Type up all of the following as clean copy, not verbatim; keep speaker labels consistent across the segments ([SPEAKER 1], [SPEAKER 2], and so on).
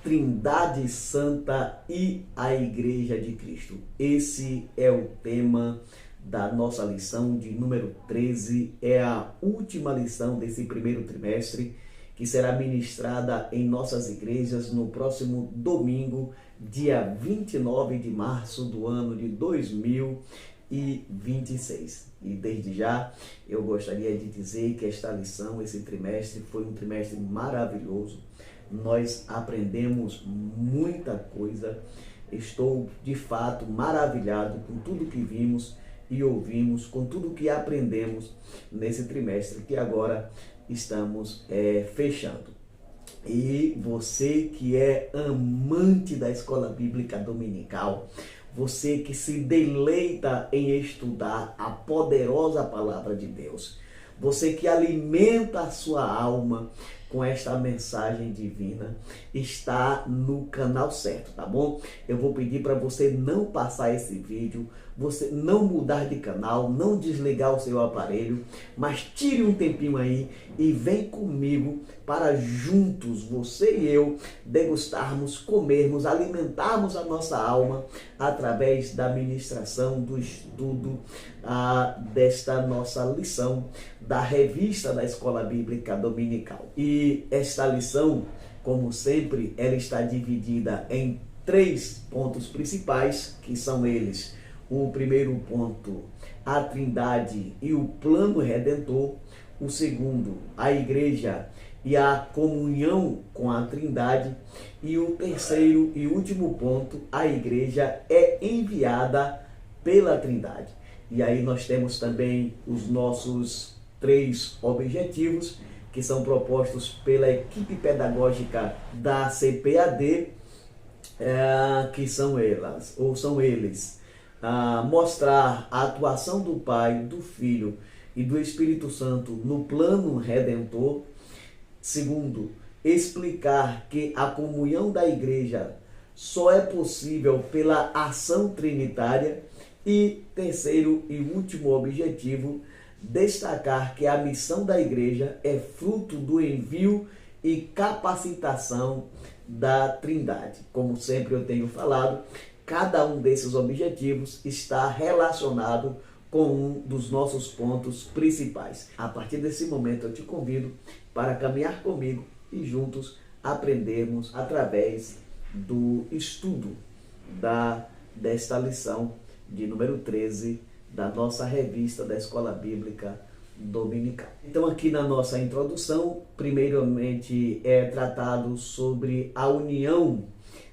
[SPEAKER 1] Trindade Santa e a Igreja de Cristo. Esse é o tema da nossa lição de número 13. É a última lição desse primeiro trimestre, que será ministrada em nossas igrejas no próximo domingo, dia 29 de março do ano de 2026. E desde já eu gostaria de dizer que esta lição, esse trimestre, foi um trimestre maravilhoso. Nós aprendemos muita coisa. Estou de fato maravilhado com tudo que vimos e ouvimos, com tudo que aprendemos nesse trimestre que agora estamos fechando. E você que é amante da escola bíblica dominical, você que se deleita em estudar a poderosa palavra de Deus, você que alimenta a sua alma com esta mensagem divina, está no canal certo, tá bom? Eu vou pedir para você não passar esse vídeo, você não mudar de canal, não desligar o seu aparelho, mas tire um tempinho aí e vem comigo para juntos, você e eu, degustarmos, comermos, alimentarmos a nossa alma através da ministração, do estudo desta nossa lição da revista da Escola Bíblica Dominical. E esta lição, como sempre, ela está dividida em 3 pontos principais, que são eles: o primeiro ponto, a Trindade e o plano redentor; o segundo, a igreja e a comunhão com a Trindade; e o terceiro e último ponto, a igreja é enviada pela Trindade. E aí nós temos também os nossos 3 objetivos, que são propostos pela equipe pedagógica da CPAD, que são eles: mostrar a atuação do Pai, do Filho e do Espírito Santo no plano redentor; segundo, explicar que a comunhão da igreja só é possível pela ação trinitária; e terceiro e último objetivo, destacar que a missão da igreja é fruto do envio e capacitação da Trindade. Como sempre eu tenho falado, cada um desses objetivos está relacionado com um dos nossos pontos principais. A partir desse momento eu te convido para caminhar comigo e juntos aprendermos através do estudo desta lição de número 13 da nossa revista da Escola Bíblica Dominical. Então, aqui na nossa introdução, primeiramente é tratado sobre a união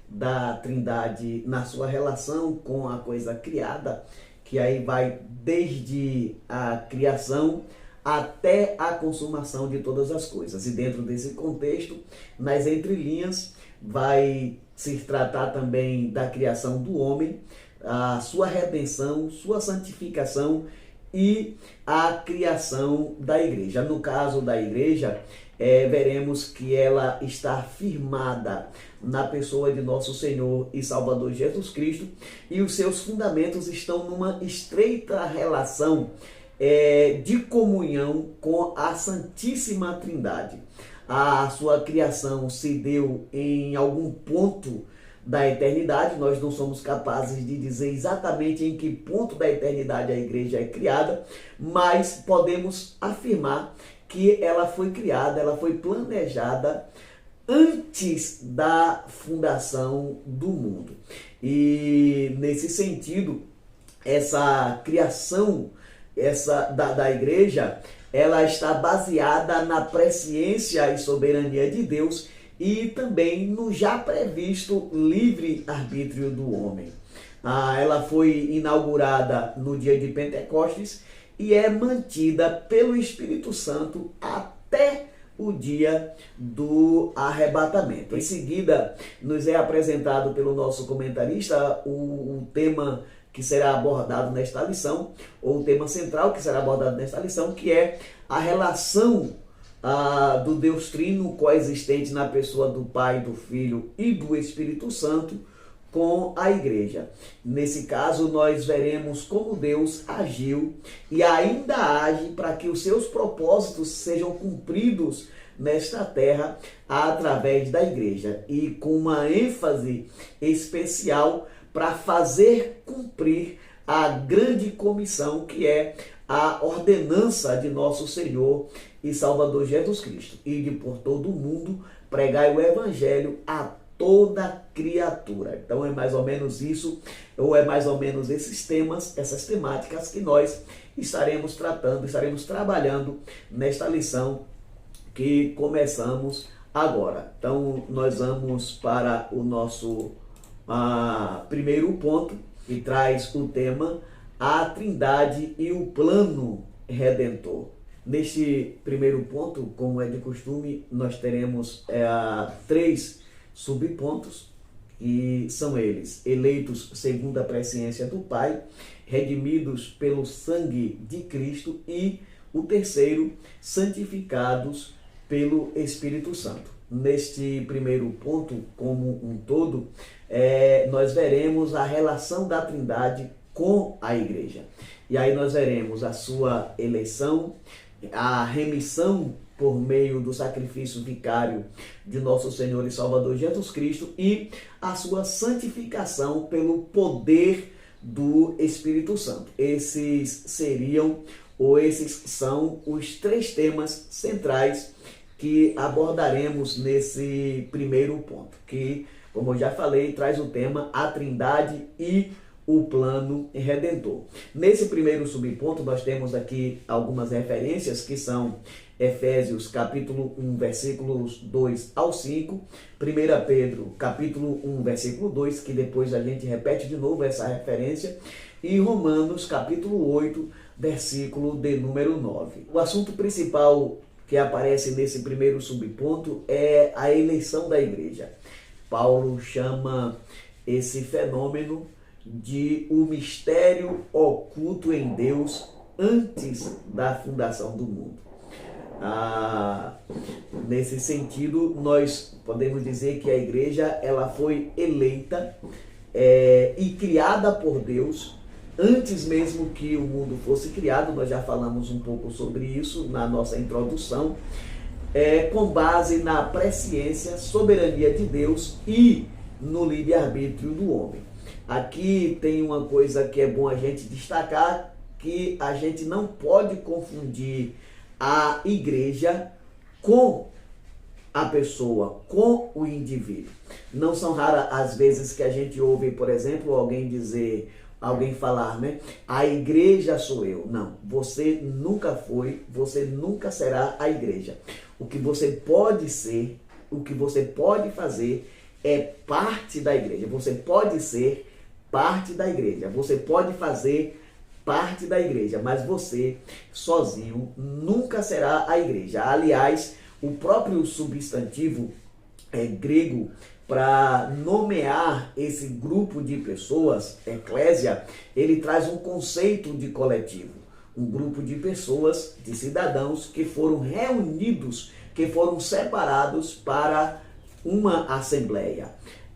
[SPEAKER 1] da Trindade na sua relação com a coisa criada, que aí vai desde a criação até a consumação de todas as coisas. E dentro desse contexto, nas entrelinhas, vai se tratar também da criação do homem, a sua redenção, sua santificação e a criação da igreja. No caso da igreja, veremos que ela está firmada na pessoa de nosso Senhor e Salvador Jesus Cristo, e os seus fundamentos estão numa estreita relação de comunhão com a Santíssima Trindade. A sua criação se deu em algum ponto da eternidade. Nós não somos capazes de dizer exatamente em que ponto da eternidade a igreja é criada, mas podemos afirmar que ela foi criada, ela foi planejada antes da fundação do mundo. E nesse sentido, essa criação da igreja, ela está baseada na presciência e soberania de Deus e também no já previsto livre-arbítrio do homem. Ela foi inaugurada no dia de Pentecostes e é mantida pelo Espírito Santo até o dia do arrebatamento. Em seguida, nos é apresentado pelo nosso comentarista o tema que será abordado nesta lição, ou o tema central que será abordado nesta lição, que é a relação do Deus Trino coexistente na pessoa do Pai, do Filho e do Espírito Santo com a igreja. Nesse caso, nós veremos como Deus agiu e ainda age para que os seus propósitos sejam cumpridos nesta terra através da igreja e com uma ênfase especial para fazer cumprir a grande comissão que é a ordenança de nosso Senhor e Salvador Jesus Cristo, e de por todo o mundo pregar o evangelho a toda criatura. Então é mais ou menos isso, ou é mais ou menos esses temas, essas temáticas que nós estaremos tratando, estaremos trabalhando nesta lição que começamos agora. Então nós vamos para o nosso primeiro ponto, que traz o tema a Trindade e o plano redentor. Neste primeiro ponto, como é de costume, nós teremos 3 subpontos, e são eles: eleitos segundo a presciência do Pai, redimidos pelo sangue de Cristo, e o terceiro, santificados pelo Espírito Santo. Neste primeiro ponto, como um todo, nós veremos a relação da Trindade com a igreja. E aí nós veremos a sua eleição, a remissão por meio do sacrifício vicário de nosso Senhor e Salvador Jesus Cristo, e a sua santificação pelo poder do Espírito Santo. Esses são os 3 temas centrais que abordaremos nesse primeiro ponto, que, como eu já falei, traz o tema a Trindade e o plano redentor. Nesse primeiro subponto, nós temos aqui algumas referências que são Efésios capítulo 1, versículos 2 ao 5, 1 Pedro capítulo 1, versículo 2, que depois a gente repete de novo essa referência, e Romanos capítulo 8, versículo de número 9. O assunto principal que aparece nesse primeiro subponto é a eleição da igreja. Paulo chama esse fenômeno de o mistério oculto em Deus antes da fundação do mundo. Nesse sentido, nós podemos dizer que a igreja ela foi eleita e criada por Deus antes mesmo que o mundo fosse criado. Nós já falamos um pouco sobre isso na nossa introdução, com base na presciência, soberania de Deus e no livre-arbítrio do homem. Aqui tem uma coisa que é bom a gente destacar, que a gente não pode confundir a igreja com a pessoa, com o indivíduo. Não são raras as vezes que a gente ouve, por exemplo, alguém falar, né? A igreja sou eu. Não, você nunca foi, você nunca será a igreja. O que você pode ser, o que você pode fazer é parte da igreja. Você pode ser parte da igreja, você pode fazer parte da igreja, mas você sozinho nunca será a igreja. Aliás, o próprio substantivo grego para nomear esse grupo de pessoas, eclésia, ele traz um conceito de coletivo, um grupo de pessoas, de cidadãos que foram reunidos, que foram separados para uma assembleia.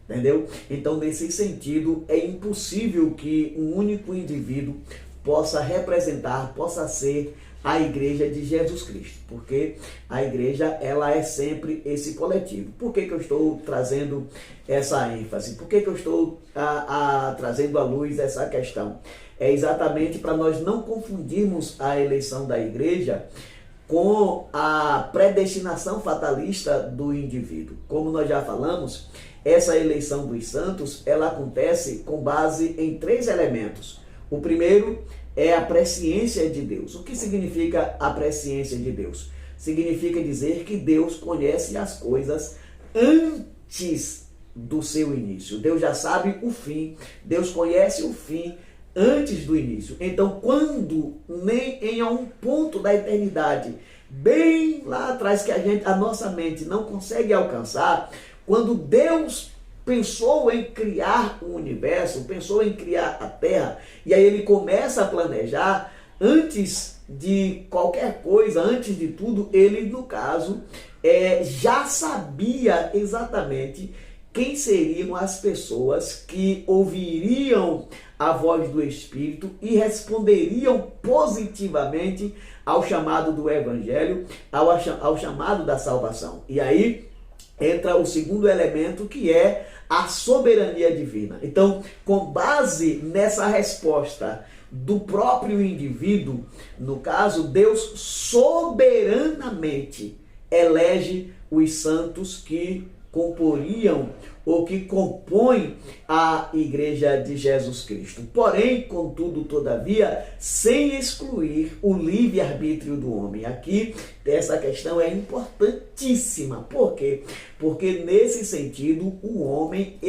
[SPEAKER 1] Entendeu? Então, nesse sentido, é impossível que um único indivíduo possa representar, possa ser a igreja de Jesus Cristo, porque a igreja ela é sempre esse coletivo. Por que eu estou trazendo essa ênfase? Por que eu estou trazendo à luz essa questão? É exatamente para nós não confundirmos a eleição da igreja com a predestinação fatalista do indivíduo. Como nós já falamos, essa eleição dos santos, ela acontece com base em 3 elementos. O primeiro é a presciência de Deus. O que significa a presciência de Deus? Significa dizer que Deus conhece as coisas antes do seu início. Deus já sabe o fim. Deus conhece o fim antes do início. Então, quando nem em um ponto da eternidade, bem lá atrás que a nossa mente não consegue alcançar, quando Deus pensou em criar o universo, pensou em criar a Terra, e aí ele começa a planejar, antes de qualquer coisa, antes de tudo, ele, no caso, já sabia exatamente quem seriam as pessoas que ouviriam a voz do Espírito e responderiam positivamente ao chamado do Evangelho, ao chamado da salvação. E aí entra o segundo elemento, que é a soberania divina. Então, com base nessa resposta do próprio indivíduo, no caso, Deus soberanamente elege os santos que comporiam ou que compõem a Igreja de Jesus Cristo. Porém, contudo, todavia, sem excluir o livre-arbítrio do homem. Aqui, essa questão é importantíssima. Por quê? Porque, nesse sentido, o homem,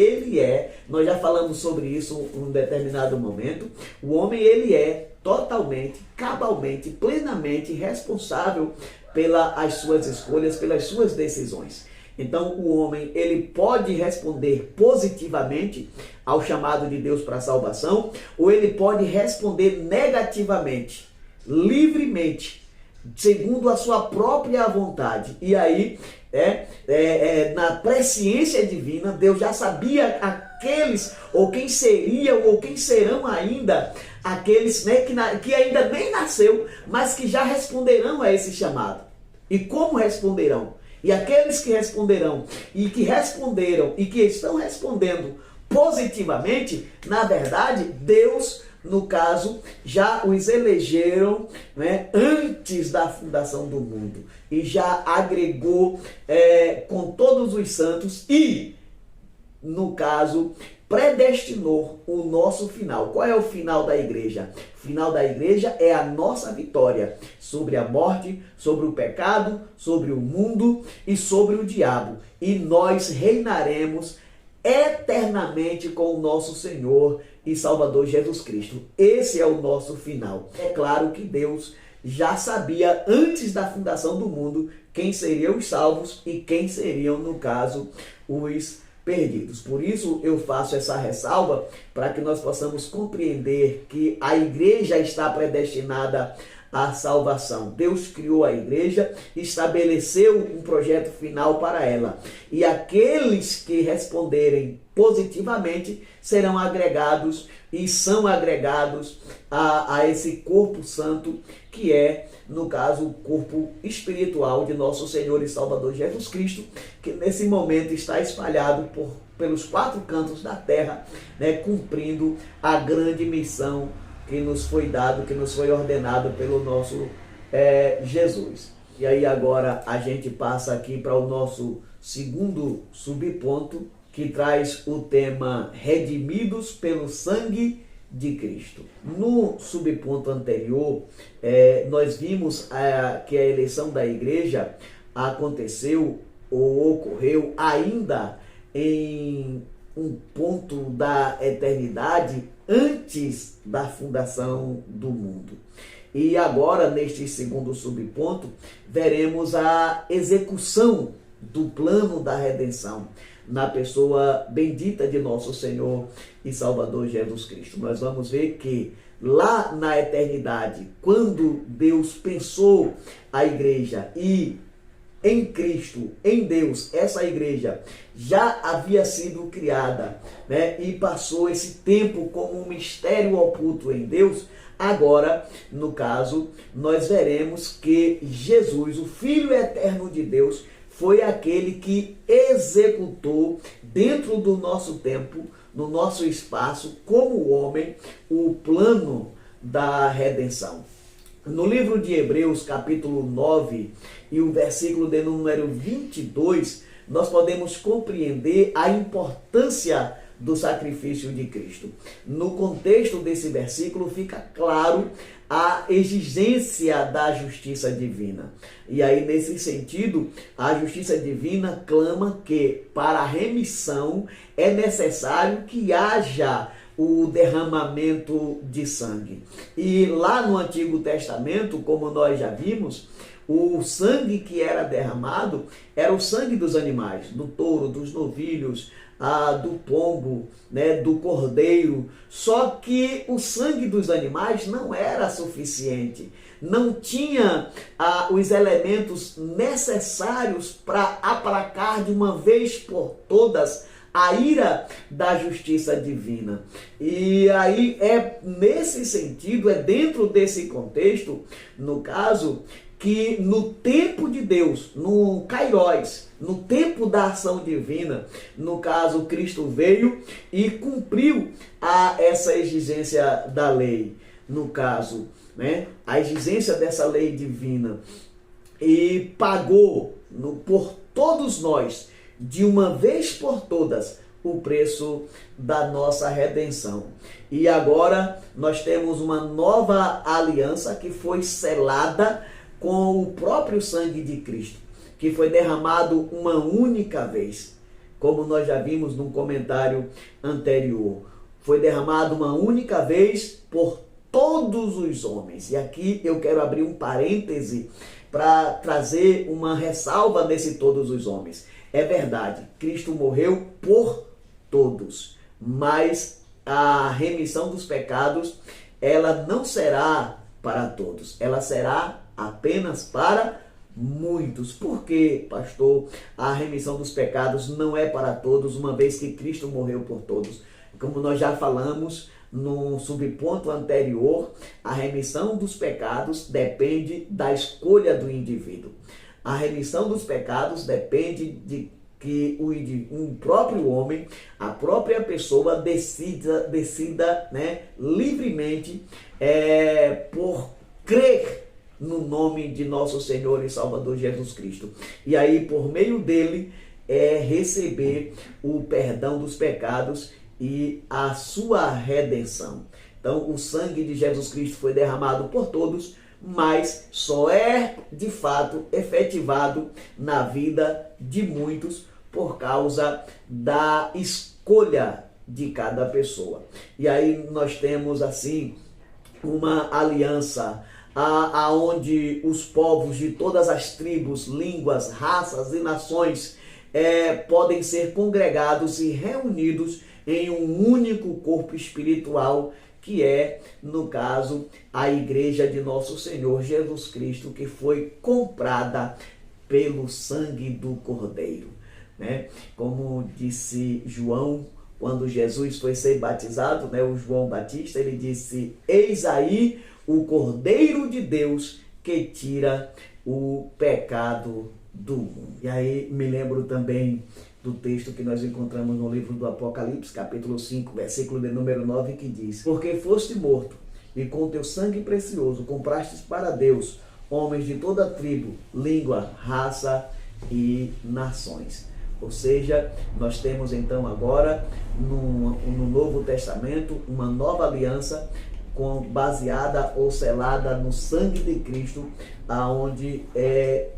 [SPEAKER 1] nós já falamos sobre isso em um determinado momento, o homem, ele é totalmente, cabalmente, plenamente responsável pelas suas escolhas, pelas suas decisões. Então, o homem, ele pode responder positivamente ao chamado de Deus para a salvação, ou ele pode responder negativamente, livremente, segundo a sua própria vontade. E aí, na presciência divina, Deus já sabia aqueles, ou quem seriam, ou quem serão ainda, aqueles, né, que ainda nem nasceu, mas que já responderão a esse chamado. E como responderão? E aqueles que responderão, e que responderam, e que estão respondendo positivamente, na verdade, Deus, no caso, já os elegeram, né, antes da fundação do mundo. E já agregou com todos os santos e, no caso, predestinou o nosso final. Qual é o final da igreja? O final da igreja é a nossa vitória sobre a morte, sobre o pecado, sobre o mundo e sobre o diabo. E nós reinaremos eternamente com o nosso Senhor e Salvador Jesus Cristo. Esse é o nosso final. É claro que Deus já sabia antes da fundação do mundo quem seriam os salvos e quem seriam, no caso, os perdidos. Por isso eu faço essa ressalva para que nós possamos compreender que a igreja está predestinada à salvação. Deus criou a igreja, estabeleceu um projeto final para ela. E aqueles que responderem positivamente serão agregados e são agregados a esse corpo santo, que é, no caso, o corpo espiritual de nosso Senhor e Salvador Jesus Cristo, que nesse momento está espalhado pelos 4 cantos da terra, né, cumprindo a grande missão que nos foi dado, que nos foi ordenado pelo nosso Jesus. E aí agora a gente passa aqui para o nosso segundo subponto, que traz o tema redimidos pelo sangue de Cristo. No subponto anterior, nós vimos que a eleição da igreja aconteceu ou ocorreu ainda em um ponto da eternidade antes da fundação do mundo. E agora, neste segundo subponto, veremos a execução do plano da redenção na pessoa bendita de nosso Senhor e Salvador Jesus Cristo. Nós vamos ver que lá na eternidade, quando Deus pensou a igreja e em Cristo, em Deus, essa igreja já havia sido criada, né, e passou esse tempo como um mistério oculto em Deus. Agora, no caso, nós veremos que Jesus, o Filho eterno de Deus, foi aquele que executou dentro do nosso tempo, no nosso espaço, como homem, o plano da redenção. No livro de Hebreus, capítulo 9, e o versículo de número 22, nós podemos compreender a importância do sacrifício de Cristo. No contexto desse versículo fica claro a exigência da justiça divina. E aí, nesse sentido, a justiça divina clama que para a remissão é necessário que haja o derramamento de sangue. E lá no Antigo Testamento, como nós já vimos, o sangue que era derramado era o sangue dos animais, do touro, dos novilhos, do pombo, né, do cordeiro. Só que o sangue dos animais não era suficiente, não tinha os elementos necessários para aplacar de uma vez por todas a ira da justiça divina. E aí é nesse sentido, é dentro desse contexto, no caso, que no tempo de Deus, no Kairos, no tempo da ação divina, no caso, Cristo veio e cumpriu essa exigência da lei, no caso, né, a exigência dessa lei divina, e pagou por todos nós, de uma vez por todas, o preço da nossa redenção. E agora nós temos uma nova aliança que foi selada com o próprio sangue de Cristo, que foi derramado uma única vez, como nós já vimos num comentário anterior. Foi derramado uma única vez por todos os homens. E aqui eu quero abrir um parêntese para trazer uma ressalva nesse todos os homens. É verdade, Cristo morreu por todos, mas a remissão dos pecados, ela não será para todos, ela será apenas para muitos. Por que, pastor, a remissão dos pecados não é para todos, uma vez que Cristo morreu por todos? Como nós já falamos no subponto anterior, a remissão dos pecados depende da escolha do indivíduo. A remissão dos pecados depende de que o próprio homem, a própria pessoa decida, né, livremente por crer no nome de nosso Senhor e Salvador Jesus Cristo. E aí, por meio dele, receber o perdão dos pecados e a sua redenção. Então, o sangue de Jesus Cristo foi derramado por todos, mas só é de fato efetivado na vida de muitos por causa da escolha de cada pessoa. E aí nós temos assim uma aliança aonde os povos de todas as tribos, línguas, raças e nações podem ser congregados e reunidos em um único corpo espiritual, que é, no caso, a igreja de nosso Senhor Jesus Cristo, que foi comprada pelo sangue do Cordeiro, né? Como disse João, quando Jesus foi ser batizado, né, o João Batista, ele disse: eis aí o Cordeiro de Deus que tira o pecado do mundo. E aí me lembro também do texto que nós encontramos no livro do Apocalipse, capítulo 5, versículo de número 9, que diz: porque foste morto, e com teu sangue precioso comprastes para Deus homens de toda tribo, língua, raça e nações. Ou seja, nós temos então agora no Novo Testamento uma nova aliança baseada ou selada no sangue de Cristo, aonde é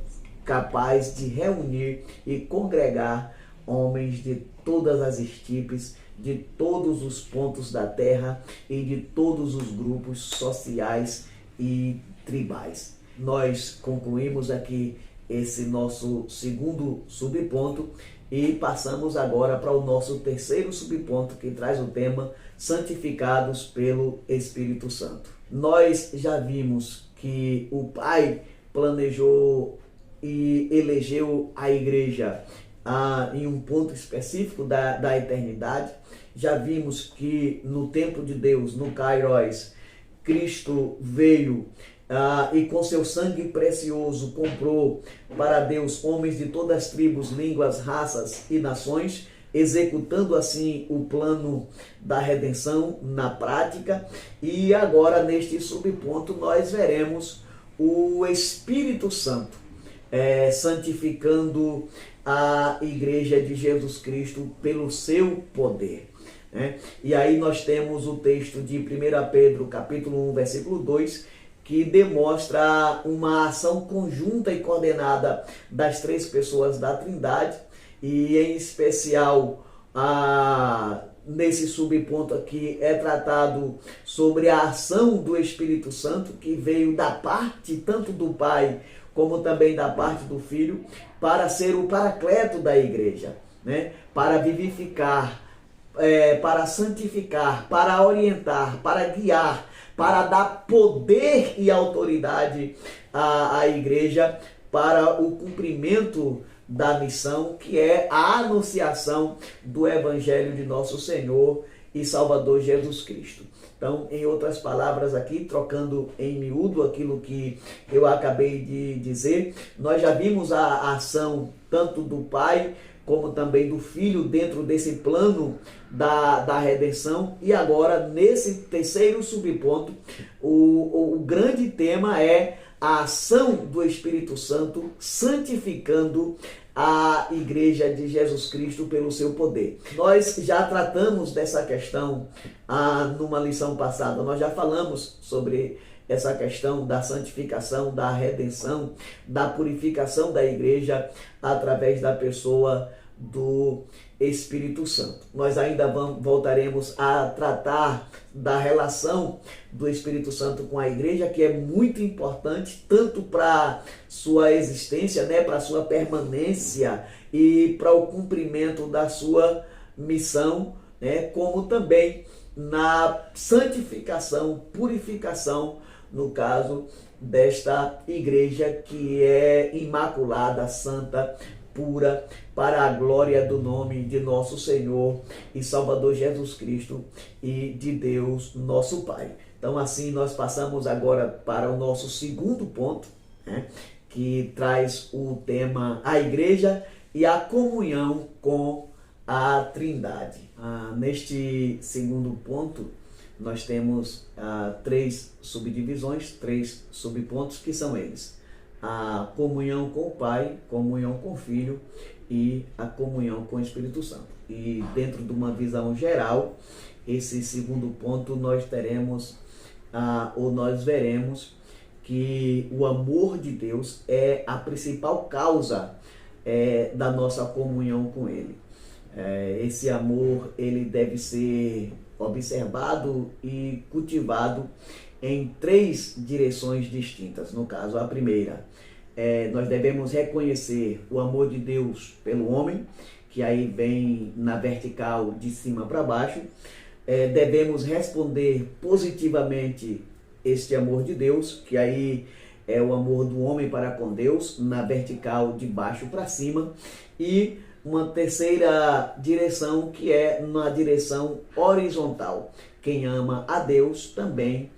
[SPEAKER 1] capaz de reunir e congregar homens de todas as estirpes, de todos os pontos da terra e de todos os grupos sociais e tribais. Nós concluímos aqui esse nosso segundo subponto e passamos agora para o nosso terceiro subponto, que traz o tema santificados pelo Espírito Santo. Nós já vimos que o Pai planejou e elegeu a igreja em um ponto específico da eternidade. Já vimos que no tempo de Deus, no Kairos, Cristo veio e com seu sangue precioso comprou para Deus homens de todas as tribos, línguas, raças e nações, executando assim o plano da redenção na prática. E agora, neste subponto, nós veremos o Espírito Santo santificando a igreja de Jesus Cristo pelo seu poder, né? E aí nós temos o texto de 1 Pedro, capítulo 1, versículo 2, que demonstra uma ação conjunta e coordenada das três pessoas da Trindade, e em especial nesse subponto aqui é tratado sobre a ação do Espírito Santo, que veio da parte tanto do Pai como também da parte do Filho, para ser o paracleto da igreja, né? Para vivificar, para santificar, para orientar, para guiar, para dar poder e autoridade à igreja para o cumprimento da missão, que é a anunciação do Evangelho de nosso Senhor e Salvador Jesus Cristo. Então, em outras palavras aqui, trocando em miúdo aquilo que eu acabei de dizer, nós já vimos a ação tanto do Pai como também do Filho dentro desse plano da redenção. E agora, nesse terceiro subponto, o grande tema é a ação do Espírito Santo santificando a Igreja de Jesus Cristo pelo seu poder. Nós já tratamos dessa questão numa lição passada. Nós já falamos sobre essa questão da santificação, da redenção, da purificação da igreja através da pessoa do Espírito Santo. Nós ainda voltaremos a tratar da relação do Espírito Santo com a igreja, que é muito importante tanto para sua existência, né, para sua permanência e para o cumprimento da sua missão, né, como também na santificação, purificação, no caso desta igreja que é imaculada, santa, pura, para a glória do nome de nosso Senhor e Salvador Jesus Cristo e de Deus nosso Pai. Então assim nós passamos agora para o nosso segundo ponto, né, que traz o tema a igreja e a comunhão com a Trindade. Neste segundo ponto nós temos três subdivisões, três subpontos, que são eles: a comunhão com o Pai, comunhão com o Filho e a comunhão com o Espírito Santo. E dentro de uma visão geral, esse segundo ponto nós teremos, ou nós veremos, que o amor de Deus é a principal causa da nossa comunhão com Ele. Esse amor, ele deve ser observado e cultivado em três direções distintas. No caso, a primeira, nós devemos reconhecer o amor de Deus pelo homem, que aí vem na vertical de cima para baixo. Devemos responder positivamente este amor de Deus, que aí é o amor do homem para com Deus, na vertical de baixo para cima. E uma terceira direção, que é na direção horizontal. Quem ama a Deus também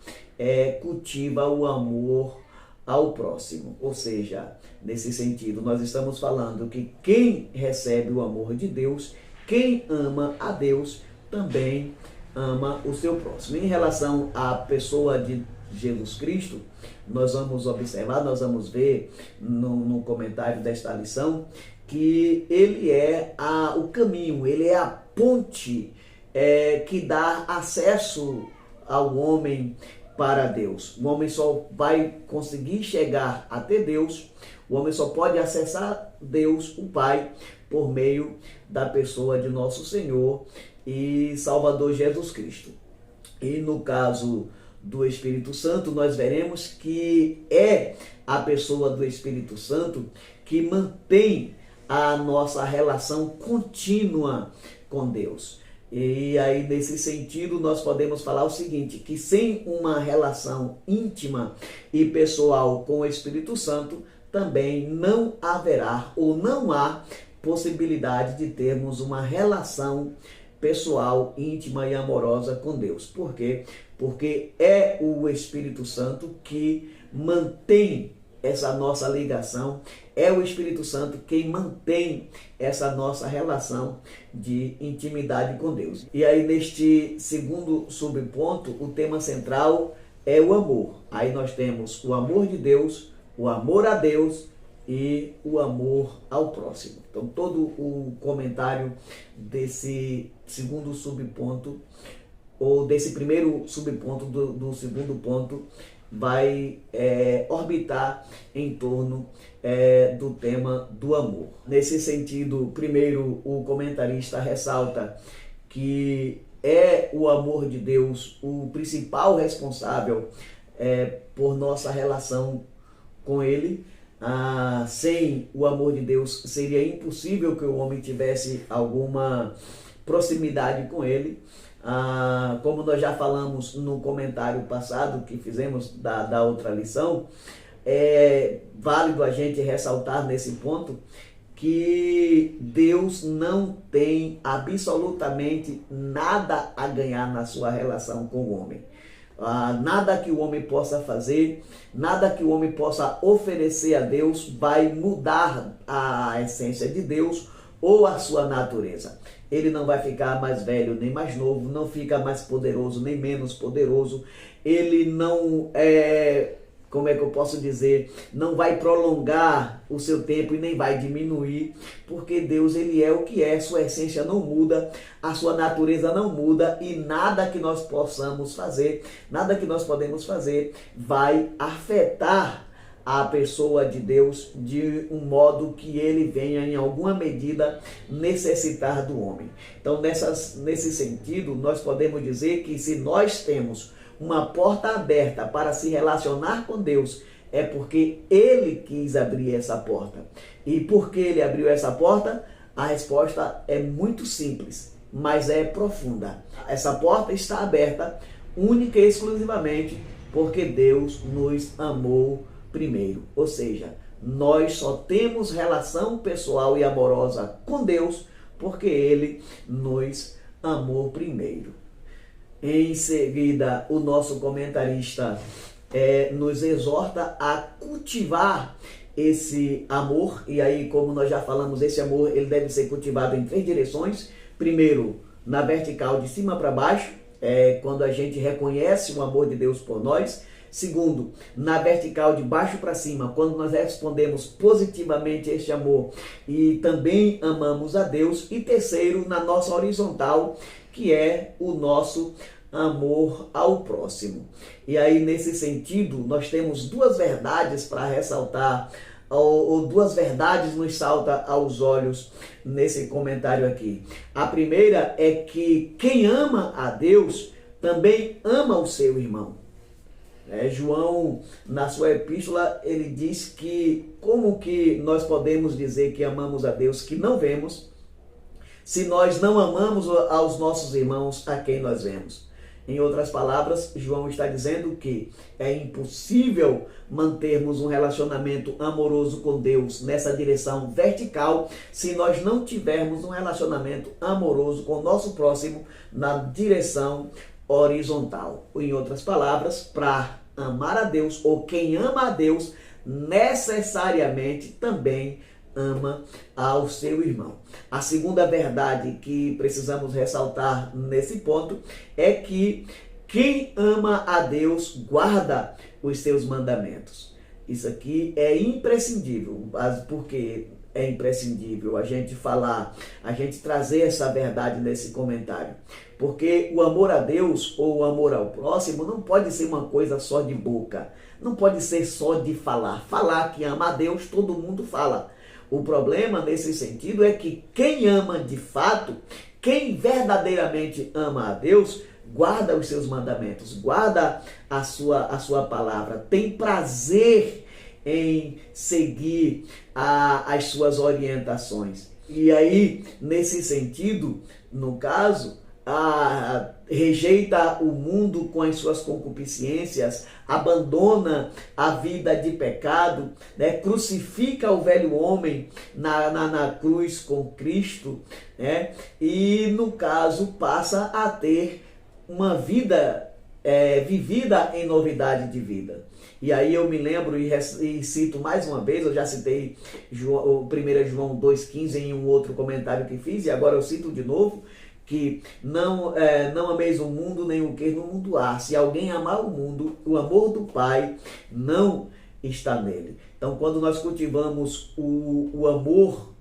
[SPEAKER 1] cultiva o amor ao próximo. Ou seja, nesse sentido, nós estamos falando que quem recebe o amor de Deus, quem ama a Deus, também ama o seu próximo. Em relação à pessoa de Jesus Cristo, nós vamos observar, nós vamos ver no comentário desta lição, que ele é o caminho, ele é a ponte que dá acesso ao homem para Deus. O homem só vai conseguir chegar até Deus, o homem só pode acessar Deus, o Pai, por meio da pessoa de nosso Senhor e Salvador Jesus Cristo. E no caso do Espírito Santo, nós veremos que é a pessoa do Espírito Santo que mantém a nossa relação contínua com Deus. E aí, nesse sentido, nós podemos falar o seguinte, que sem uma relação íntima e pessoal com o Espírito Santo, também não haverá ou não há possibilidade de termos uma relação pessoal, íntima e amorosa com Deus. Por quê? Porque é o Espírito Santo que mantém essa nossa ligação, é o Espírito Santo quem mantém essa nossa relação de intimidade com Deus. E aí, neste segundo subponto, o tema central é o amor. Aí nós temos o amor de Deus, o amor a Deus e o amor ao próximo. Então, todo o comentário desse segundo subponto, ou desse primeiro subponto do segundo ponto, vai orbitar em torno do tema do amor. Nesse sentido, primeiro, o comentarista ressalta que é o amor de Deus o principal responsável por nossa relação com Ele. Sem o amor de Deus, seria impossível que o homem tivesse alguma proximidade com Ele. Como nós já falamos no comentário passado que fizemos da outra lição, é válido a gente ressaltar nesse ponto que Deus não tem absolutamente nada a ganhar na sua relação com o homem. Nada que o homem possa fazer, nada que o homem possa oferecer a Deus vai mudar a essência de Deus ou a sua natureza. Ele não vai ficar mais velho nem mais novo, não fica mais poderoso nem menos poderoso. Ele não como é que eu posso dizer, não vai prolongar o seu tempo e nem vai diminuir, porque Deus, ele é o que é, sua essência não muda, a sua natureza não muda, e nada que nós possamos fazer, nada que nós podemos fazer vai afetar a pessoa de Deus de um modo que ele venha em alguma medida necessitar do homem. Então nesse sentido, nós podemos dizer que se nós temos uma porta aberta para se relacionar com Deus, é porque ele quis abrir essa porta. E porque ele abriu essa porta, a resposta é muito simples, mas é profunda. Essa porta está aberta única e exclusivamente porque Deus nos amou primeiro. Ou seja, nós só temos relação pessoal e amorosa com Deus porque ele nos amou primeiro. Em seguida, o nosso comentarista nos exorta a cultivar esse amor. E aí, como nós já falamos, esse amor ele deve ser cultivado em 3 direções. Primeiro, na vertical, de cima para baixo, quando a gente reconhece o amor de Deus por nós. Segundo, na vertical, de baixo para cima, quando nós respondemos positivamente a este amor e também amamos a Deus. E terceiro, na nossa horizontal, que é o nosso amor ao próximo. E aí, nesse sentido, nós temos 2 verdades para ressaltar, ou 2 verdades nos salta aos olhos nesse comentário aqui. A primeira é que quem ama a Deus também ama o seu irmão. João, na sua epístola, ele diz que como que nós podemos dizer que amamos a Deus que não vemos, se nós não amamos aos nossos irmãos a quem nós vemos. Em outras palavras, João está dizendo que é impossível mantermos um relacionamento amoroso com Deus nessa direção vertical se nós não tivermos um relacionamento amoroso com o nosso próximo na direção horizontal. Em outras palavras, para amar a Deus, ou quem ama a Deus, necessariamente também ama ao seu irmão. A segunda verdade que precisamos ressaltar nesse ponto é que quem ama a Deus guarda os seus mandamentos. Isso aqui é imprescindível, porque é imprescindível a gente falar, a gente trazer essa verdade nesse comentário. Porque o amor a Deus ou o amor ao próximo não pode ser uma coisa só de boca, não pode ser só de falar. Falar que ama a Deus, todo mundo fala. O problema nesse sentido é que quem ama de fato, quem verdadeiramente ama a Deus, guarda os seus mandamentos, guarda a sua palavra, tem prazer em seguir as suas orientações. E aí, nesse sentido, no caso, rejeita o mundo com as suas concupiscências, abandona a vida de pecado, crucifica o velho homem na cruz com Cristo, e no caso passa a ter uma vida vivida em novidade de vida. E aí eu me lembro e cito mais uma vez, eu já citei 1 João 2,15 em um outro comentário que fiz, e agora eu cito de novo, que não ameis o mundo nem o que no mundo há. Se alguém amar o mundo, o amor do Pai não está nele. Então, quando nós cultivamos o amor,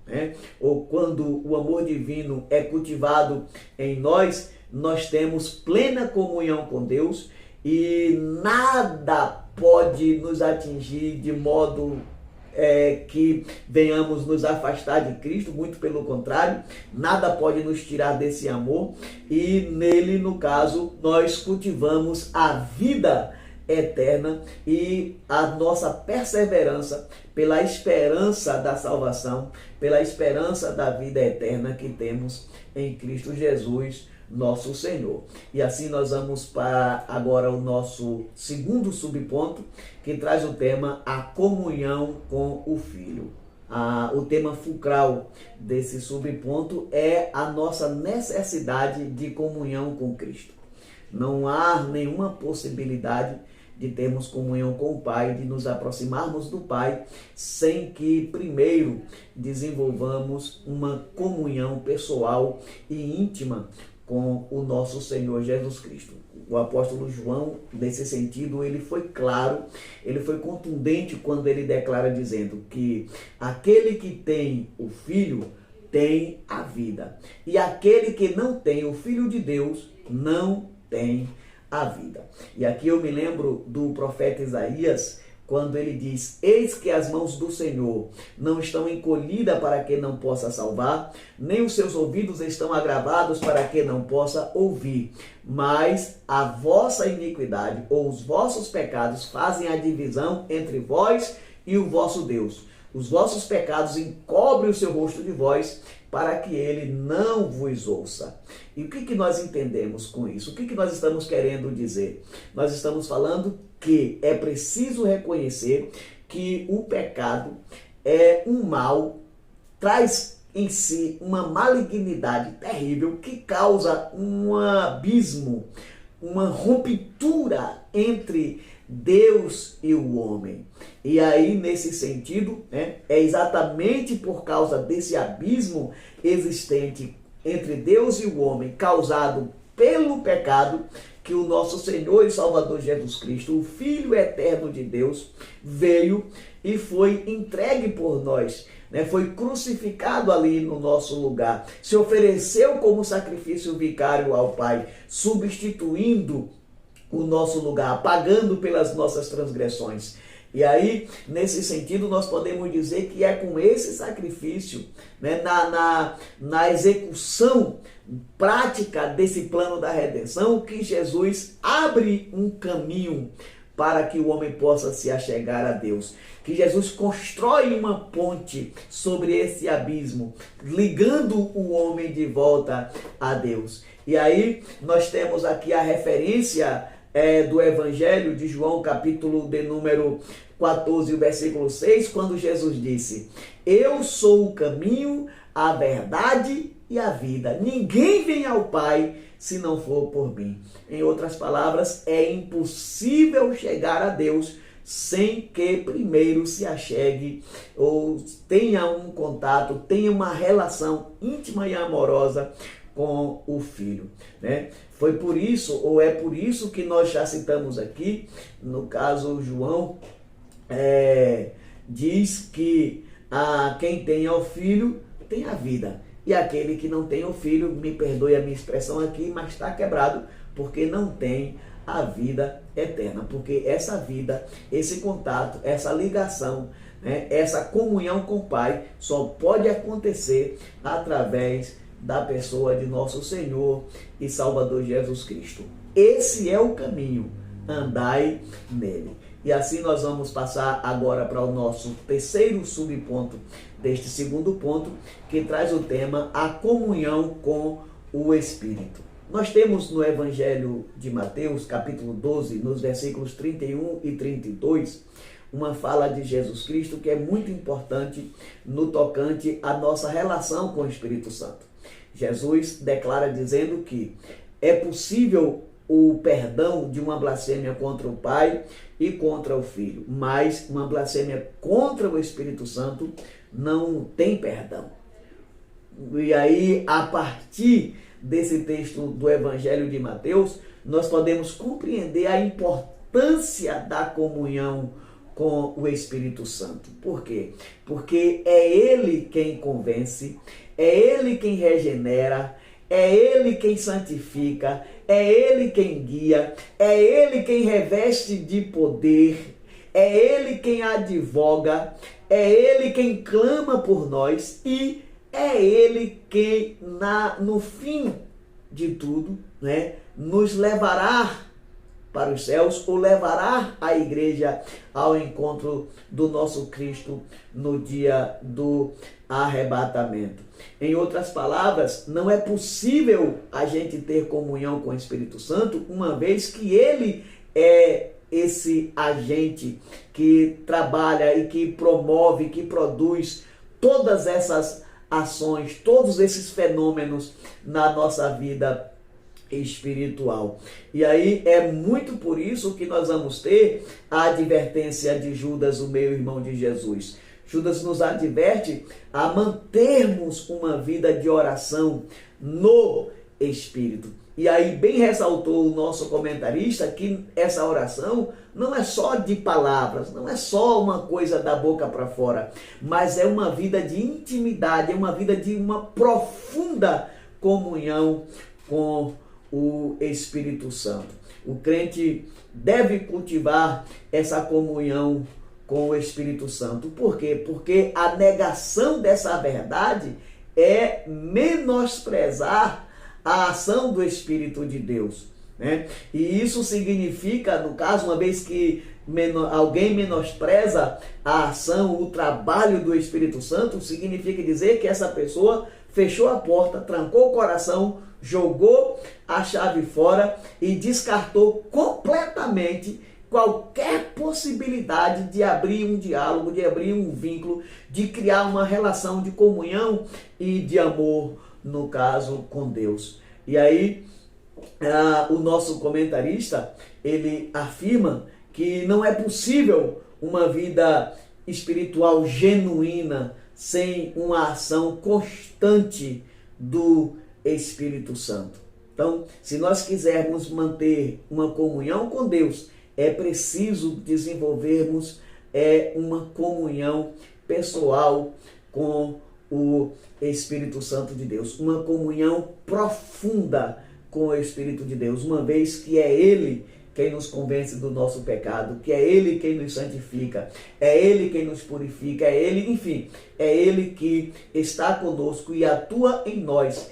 [SPEAKER 1] ou quando o amor divino é cultivado em nós, nós temos plena comunhão com Deus e nada pode nos atingir de modo que venhamos nos afastar de Cristo, muito pelo contrário, nada pode nos tirar desse amor, e nele, no caso, nós cultivamos a vida eterna e a nossa perseverança pela esperança da salvação, pela esperança da vida eterna que temos em Cristo Jesus, nosso Senhor. E assim nós vamos para agora o nosso segundo subponto, que traz o tema a comunhão com o Filho. o tema fulcral desse subponto é a nossa necessidade de comunhão com Cristo. Não há nenhuma possibilidade de termos comunhão com o Pai, de nos aproximarmos do Pai, sem que primeiro desenvolvamos uma comunhão pessoal e íntima com o nosso Senhor Jesus Cristo. O apóstolo João, nesse sentido, ele foi claro, ele foi contundente quando ele declara dizendo que aquele que tem o Filho tem a vida, e aquele que não tem o Filho de Deus não tem a vida. E aqui eu me lembro do profeta Isaías, quando ele diz: eis que as mãos do Senhor não estão encolhidas para que não possa salvar, nem os seus ouvidos estão agravados para que não possa ouvir. Mas a vossa iniquidade ou os vossos pecados fazem a divisão entre vós e o vosso Deus. Os vossos pecados encobrem o seu rosto de vós, para que ele não vos ouça. E o que nós entendemos com isso? O que nós estamos querendo dizer? Nós estamos falando que é preciso reconhecer que o pecado é um mal, traz em si uma malignidade terrível que causa um abismo, uma ruptura entre Deus e o homem. E aí, nesse sentido, é exatamente por causa desse abismo existente entre Deus e o homem, causado pelo pecado, que o nosso Senhor e Salvador Jesus Cristo, o Filho eterno de Deus, veio e foi entregue por nós, foi crucificado ali no nosso lugar, se ofereceu como sacrifício vicário ao Pai, substituindo o nosso lugar, pagando pelas nossas transgressões. E aí, nesse sentido, nós podemos dizer que é com esse sacrifício, na execução prática desse plano da redenção, que Jesus abre um caminho para que o homem possa se achegar a Deus. Que Jesus constrói uma ponte sobre esse abismo, ligando o homem de volta a Deus. E aí, nós temos aqui a referência do Evangelho de João, capítulo de número 14, o versículo 6, quando Jesus disse: eu sou o caminho, a verdade e a vida. Ninguém vem ao Pai se não for por mim. Em outras palavras, é impossível chegar a Deus sem que primeiro se achegue ou tenha um contato, tenha uma relação íntima e amorosa com o Filho, Foi por isso, ou é por isso que nós já citamos aqui, no caso João, diz que quem tem o Filho tem a vida, e aquele que não tem o Filho, me perdoe a minha expressão aqui, mas está quebrado, porque não tem a vida eterna, porque essa vida, esse contato, essa ligação, essa comunhão com o Pai, só pode acontecer através da pessoa de nosso Senhor e Salvador Jesus Cristo. Esse é o caminho, andai nele. E assim nós vamos passar agora para o nosso terceiro subponto deste segundo ponto, que traz o tema a comunhão com o Espírito. Nós temos no Evangelho de Mateus, capítulo 12, nos versículos 31 e 32, uma fala de Jesus Cristo que é muito importante no tocante à nossa relação com o Espírito Santo. Jesus declara dizendo que é possível o perdão de uma blasfêmia contra o Pai e contra o Filho, mas uma blasfêmia contra o Espírito Santo não tem perdão. E aí, a partir desse texto do Evangelho de Mateus, nós podemos compreender a importância da comunhão com o Espírito Santo. Por quê? Porque é Ele quem convence, é Ele quem regenera, é Ele quem santifica, é Ele quem guia, é Ele quem reveste de poder, é Ele quem advoga, é Ele quem clama por nós e é Ele quem, no fim de tudo, nos levará para os céus ou levará a igreja ao encontro do nosso Cristo no dia do arrebatamento. Em outras palavras, não é possível a gente ter comunhão com o Espírito Santo, uma vez que ele é esse agente que trabalha e que promove, que produz todas essas ações, todos esses fenômenos na nossa vida espiritual. E aí é muito por isso que nós vamos ter a advertência de Judas, o meu irmão de Jesus. Judas nos adverte a mantermos uma vida de oração no Espírito. E aí bem ressaltou o nosso comentarista que essa oração não é só de palavras, não é só uma coisa da boca para fora, mas é uma vida de intimidade, é uma vida de uma profunda comunhão com o Espírito Santo. O crente deve cultivar essa comunhão com o Espírito Santo. Por quê? Porque a negação dessa verdade é menosprezar a ação do Espírito de Deus, né? E isso significa, no caso, uma vez que alguém menospreza a ação, o trabalho do Espírito Santo, significa dizer que essa pessoa fechou a porta, trancou o coração, jogou a chave fora e descartou completamente qualquer possibilidade de abrir um diálogo, de abrir um vínculo, de criar uma relação de comunhão e de amor, no caso, com Deus. E aí, o nosso comentarista, ele afirma que não é possível uma vida espiritual genuína sem uma ação constante do Espírito Santo. Então, se nós quisermos manter uma comunhão com Deus, é preciso desenvolvermos uma comunhão pessoal com o Espírito Santo de Deus, uma comunhão profunda com o Espírito de Deus, uma vez que é Ele quem nos convence do nosso pecado, que é Ele quem nos santifica, é Ele quem nos purifica, é Ele, enfim, é Ele que está conosco e atua em nós,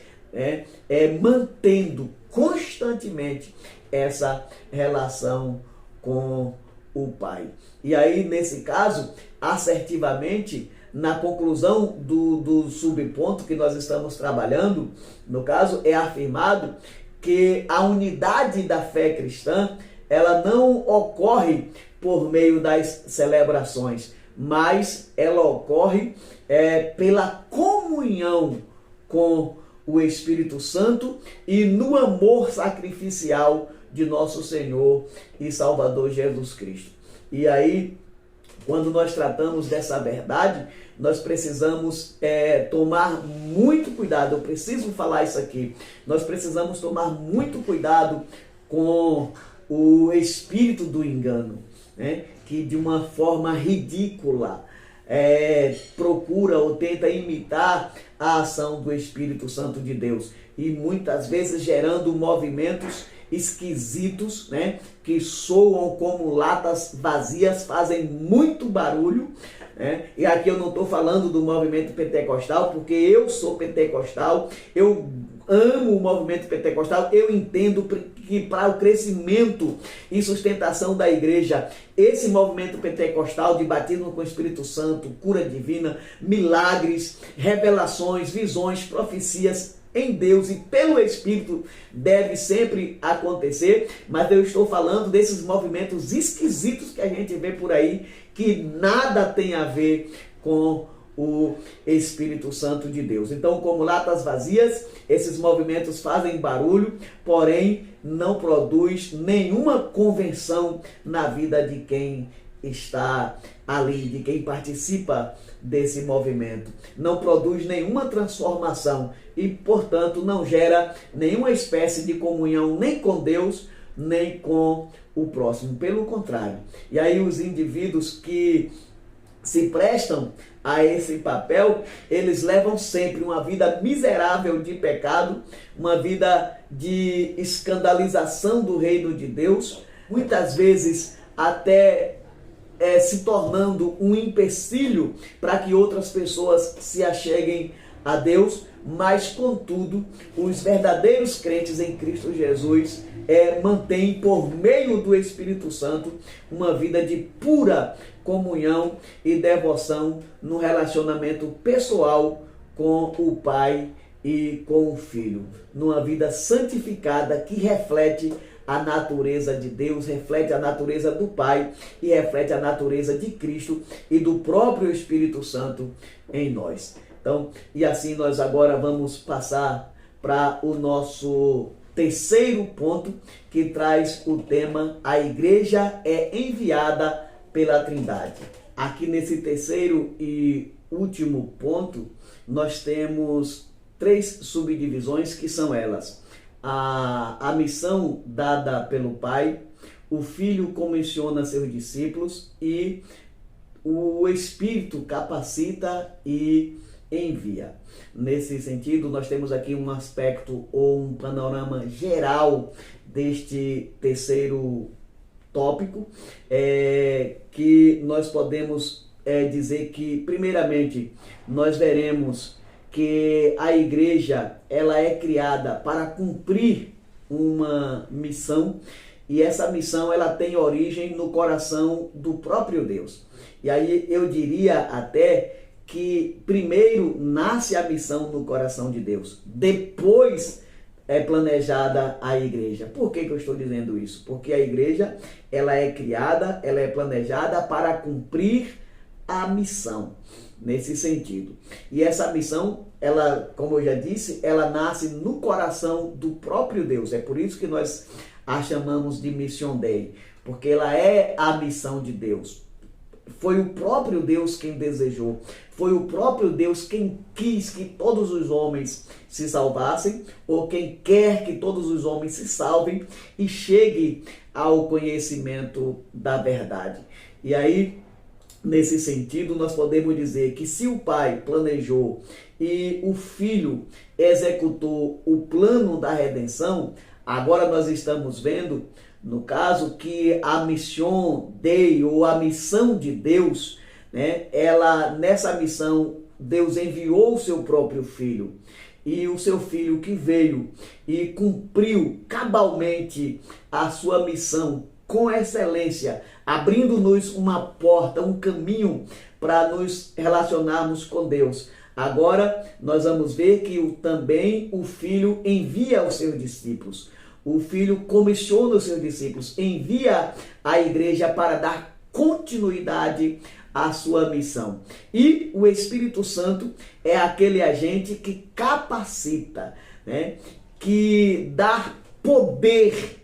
[SPEAKER 1] mantendo constantemente essa relação com o Pai. E aí, nesse caso, assertivamente, na conclusão do subponto que nós estamos trabalhando, no caso, é afirmado que a unidade da fé cristã, ela não ocorre por meio das celebrações, mas ela ocorre pela comunhão com o Espírito Santo e no amor sacrificial de nosso Senhor e Salvador Jesus Cristo. E aí, quando nós tratamos dessa verdade, nós precisamos tomar muito cuidado. Eu preciso falar isso aqui. Nós precisamos tomar muito cuidado com o espírito do engano, né? Que de uma forma ridícula procura ou tenta imitar a ação do Espírito Santo de Deus. E muitas vezes gerando movimentos esquisitos, né, que soam como latas vazias, fazem muito barulho, né? E aqui eu não estou falando do movimento pentecostal, porque eu sou pentecostal, eu amo o movimento pentecostal, eu entendo que para o crescimento e sustentação da igreja, esse movimento pentecostal de batismo com o Espírito Santo, cura divina, milagres, revelações, visões, profecias em Deus e pelo Espírito deve sempre acontecer, mas eu estou falando desses movimentos esquisitos que a gente vê por aí, que nada tem a ver com o Espírito Santo de Deus. Então, como latas vazias, esses movimentos fazem barulho, porém não produz nenhuma convenção na vida de quem está ali, de quem participa desse movimento. Não produz nenhuma transformação e, portanto, não gera nenhuma espécie de comunhão nem com Deus, nem com o próximo. Pelo contrário. E aí os indivíduos que se prestam a esse papel, eles levam sempre uma vida miserável de pecado, uma vida de escandalização do reino de Deus, muitas vezes até se tornando um empecilho para que outras pessoas se acheguem a Deus, mas contudo, os verdadeiros crentes em Cristo Jesus mantêm por meio do Espírito Santo uma vida de pura comunhão e devoção no relacionamento pessoal com o Pai e com o Filho, numa vida santificada que reflete a natureza de Deus, reflete a natureza do Pai e reflete a natureza de Cristo e do próprio Espírito Santo em nós. Então, e assim nós agora vamos passar para o nosso terceiro ponto, que traz o tema: a igreja é enviada pela Trindade. Aqui nesse terceiro e último ponto, nós temos três subdivisões, que são elas: a missão dada pelo Pai, o Filho comissiona seus discípulos e o Espírito capacita e envia. Nesse sentido, nós temos aqui um aspecto ou um panorama geral deste terceiro tópico, que nós podemos dizer que, primeiramente, nós veremos que a igreja ela é criada para cumprir uma missão, e essa missão ela tem origem no coração do próprio Deus. E aí eu diria até que primeiro nasce a missão no coração de Deus, depois é planejada a igreja. Por que eu estou dizendo isso? Porque a igreja ela é criada, ela é planejada para cumprir a missão, nesse sentido. E essa missão, ela, como eu já disse, ela nasce no coração do próprio Deus. É por isso que nós a chamamos de Mission Dei, porque ela é a missão de Deus. Foi o próprio Deus quem desejou, foi o próprio Deus quem quis que todos os homens se salvassem, ou quem quer que todos os homens se salvem e cheguem ao conhecimento da verdade. E aí, nesse sentido, nós podemos dizer que se o Pai planejou e o Filho executou o plano da redenção, agora nós estamos vendo, no caso, que a Mission Dei, ou a missão de Deus, né, nessa missão, Deus enviou o seu próprio Filho. E o seu Filho que veio e cumpriu cabalmente a sua missão com excelência, abrindo-nos uma porta, um caminho para nos relacionarmos com Deus. Agora nós vamos ver que também o Filho envia os seus discípulos. O Filho comissiona os seus discípulos, envia a igreja para dar continuidade à sua missão. E o Espírito Santo é aquele agente que capacita, né, que dá poder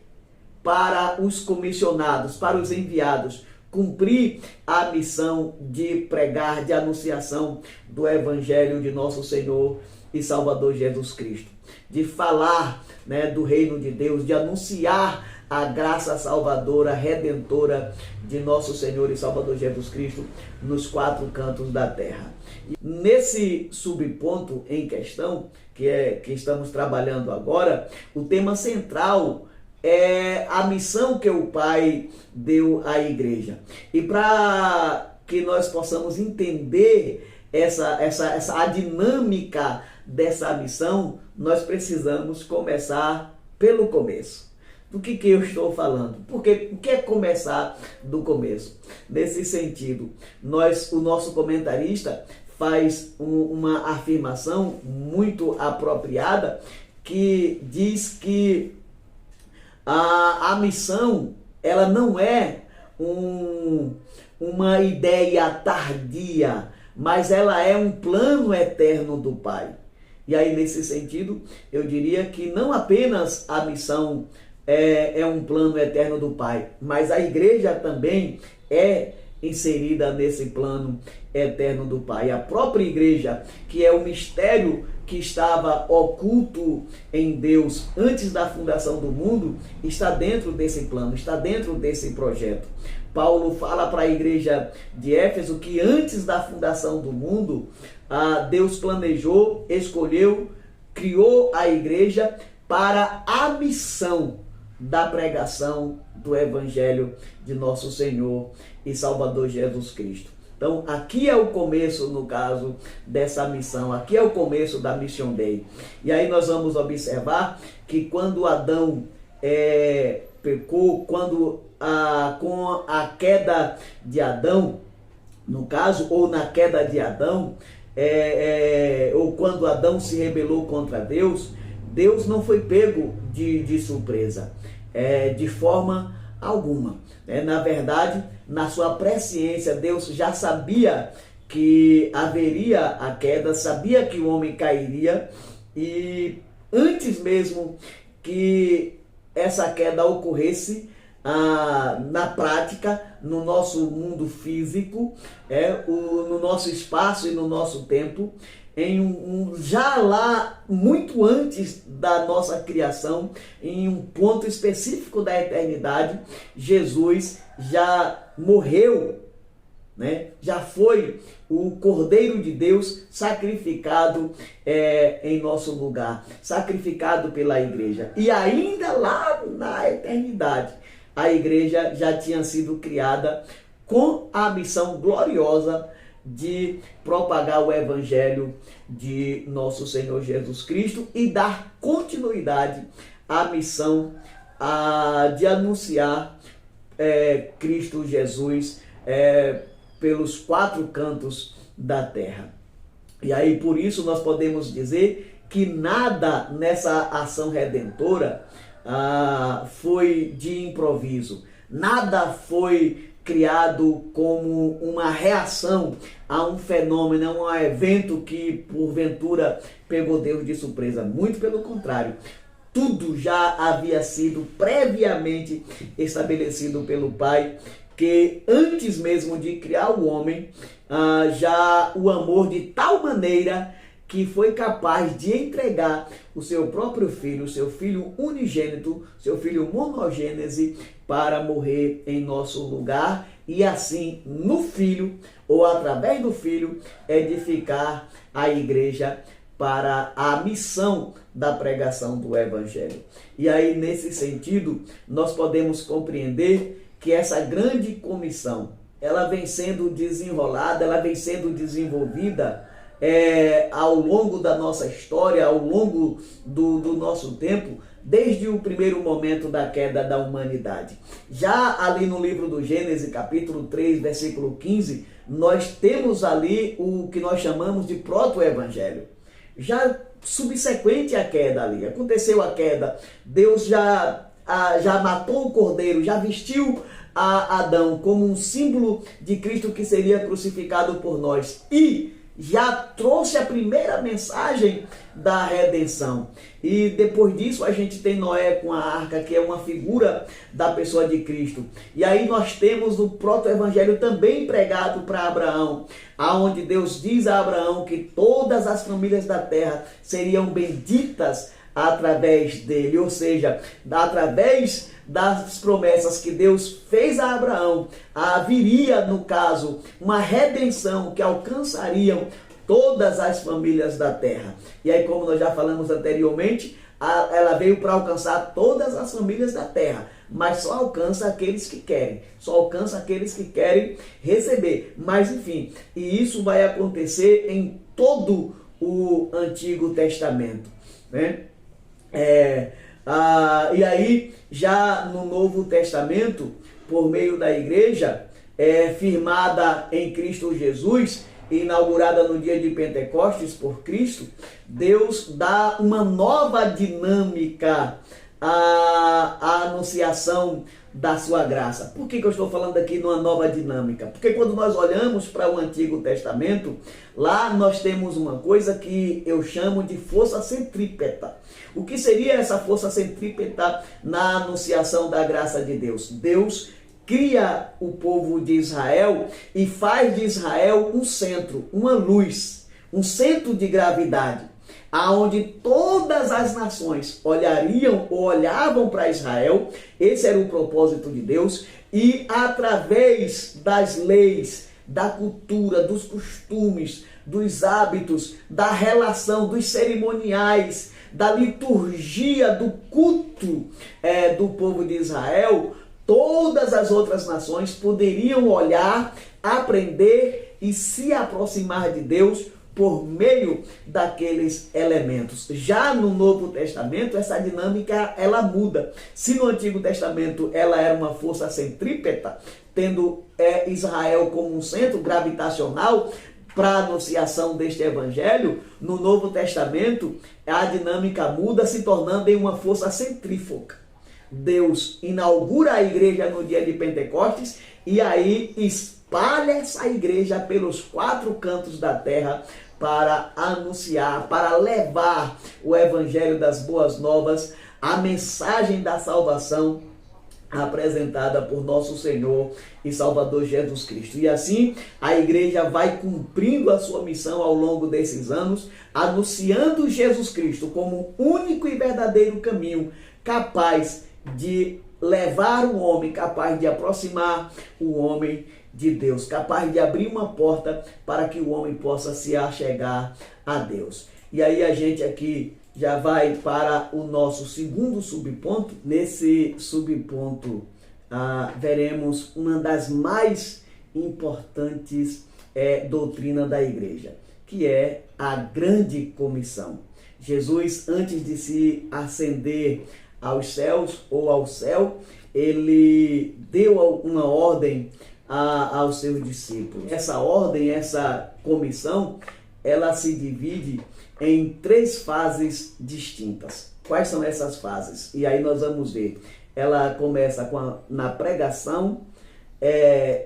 [SPEAKER 1] para os comissionados, para os enviados, cumprir a missão de pregar, de anunciação do Evangelho de nosso Senhor e Salvador Jesus Cristo, de falar, né, do reino de Deus, de anunciar a graça salvadora, redentora de nosso Senhor e Salvador Jesus Cristo nos quatro cantos da terra. E nesse subponto em questão, que estamos trabalhando agora, o tema central é a missão que o Pai deu à igreja. E para que nós possamos entender a dinâmica dessa missão, nós precisamos começar pelo começo. Do que eu estou falando? Porque o que é começar do começo? Nesse sentido, o nosso comentarista faz uma afirmação muito apropriada, que diz que a missão ela não é uma ideia tardia, mas ela é um plano eterno do Pai. E aí, nesse sentido, eu diria que não apenas a missão é um plano eterno do Pai, mas a igreja também é inserida nesse plano eterno do Pai. A própria igreja, que é o mistério que estava oculto em Deus antes da fundação do mundo, está dentro desse plano, está dentro desse projeto. Paulo fala para a igreja de Éfeso que antes da fundação do mundo, Deus planejou, escolheu, criou a igreja para a missão da pregação do Evangelho de nosso Senhor e Salvador Jesus Cristo. Então, aqui é o começo, no caso, dessa missão. Aqui é o começo da Mission Dei. E aí nós vamos observar que quando Adão pecou, com a queda de Adão, no caso, ou na queda de Adão, ou quando Adão se rebelou contra Deus, Deus não foi pego de surpresa, de forma alguma. Na verdade, na sua presciência, Deus já sabia que haveria a queda, sabia que o homem cairia, e antes mesmo que essa queda ocorresse, na prática, no nosso mundo físico, no nosso espaço e no nosso tempo, já lá, muito antes da nossa criação, em um ponto específico da eternidade, Jesus já morreu, já foi o Cordeiro de Deus sacrificado em nosso lugar, sacrificado pela igreja. E ainda lá na eternidade, a igreja já tinha sido criada com a missão gloriosa de propagar o evangelho de nosso Senhor Jesus Cristo e dar continuidade à missão de anunciar Cristo Jesus pelos 4 cantos da terra. E aí, por isso, nós podemos dizer que nada nessa ação redentora foi de improviso, nada foi criado como uma reação a um fenômeno, a um evento que porventura pegou Deus de surpresa. Muito pelo contrário, tudo já havia sido previamente estabelecido pelo Pai, que antes mesmo de criar o homem, já o amor de tal maneira que foi capaz de entregar o seu próprio filho, seu filho unigênito, seu filho monogênese, para morrer em nosso lugar e assim, no filho, ou através do filho, edificar a igreja para a missão da pregação do evangelho. E aí, nesse sentido, nós podemos compreender que essa grande comissão, ela vem sendo desenrolada, ela vem sendo desenvolvida ao longo da nossa história, ao longo do nosso tempo, desde o primeiro momento da queda da humanidade. Já ali no livro do Gênesis, capítulo 3, versículo 15, nós temos ali o que nós chamamos de proto-evangelho. Já subsequente à queda ali, aconteceu a queda, Deus já matou o cordeiro, já vestiu a Adão como um símbolo de Cristo que seria crucificado por nós e já trouxe a primeira mensagem da redenção. E depois disso a gente tem Noé com a arca, que é uma figura da pessoa de Cristo. E aí nós temos o proto-evangelho também pregado para Abraão, aonde Deus diz a Abraão que todas as famílias da terra seriam benditas através dele, ou seja, através das promessas que Deus fez a Abraão, haveria, no caso, uma redenção que alcançariam todas as famílias da terra. E aí, como nós já falamos anteriormente, ela veio para alcançar todas as famílias da terra, mas só alcança aqueles que querem, só alcança aqueles que querem receber. Mas, enfim, e isso vai acontecer em todo o Antigo Testamento, né? E aí, já no Novo Testamento, por meio da igreja, firmada em Cristo Jesus, inaugurada no dia de Pentecostes por Cristo, Deus dá uma nova dinâmica à anunciação da sua graça. Por que eu estou falando aqui numa nova dinâmica? Porque quando nós olhamos para o Antigo Testamento, lá nós temos uma coisa que eu chamo de força centrípeta. O que seria essa força centrípeta na anunciação da graça de Deus? Deus cria o povo de Israel e faz de Israel um centro, uma luz, um centro de gravidade, aonde todas as nações olhariam ou olhavam para Israel. Esse era o propósito de Deus, e através das leis, da cultura, dos costumes, dos hábitos, da relação, dos cerimoniais, da liturgia, do culto do povo de Israel, todas as outras nações poderiam olhar, aprender e se aproximar de Deus por meio daqueles elementos. Já no Novo Testamento, essa dinâmica ela muda. Se no Antigo Testamento ela era uma força centrípeta, tendo Israel como um centro gravitacional, para a anunciação deste evangelho, no Novo Testamento, a dinâmica muda, se tornando em uma força centrífuga. Deus inaugura a igreja no dia de Pentecostes e aí espalha essa igreja pelos 4 cantos da terra para anunciar, para levar o evangelho das boas novas, a mensagem da salvação apresentada por nosso Senhor e Salvador Jesus Cristo. E assim a igreja vai cumprindo a sua missão ao longo desses anos, anunciando Jesus Cristo como o único e verdadeiro caminho capaz de levar o homem, capaz de aproximar o homem de Deus, capaz de abrir uma porta para que o homem possa se achegar a Deus. E aí a gente aqui já vai para o nosso segundo subponto. Nesse subponto veremos uma das mais importantes doutrina da igreja, que é a grande comissão. Jesus, antes de se ascender aos céus ou ao céu, ele deu uma ordem aos seus discípulos. Essa ordem, essa comissão, ela se divide em 3 fases distintas. Quais são essas fases? E aí nós vamos ver. Ela começa na pregação,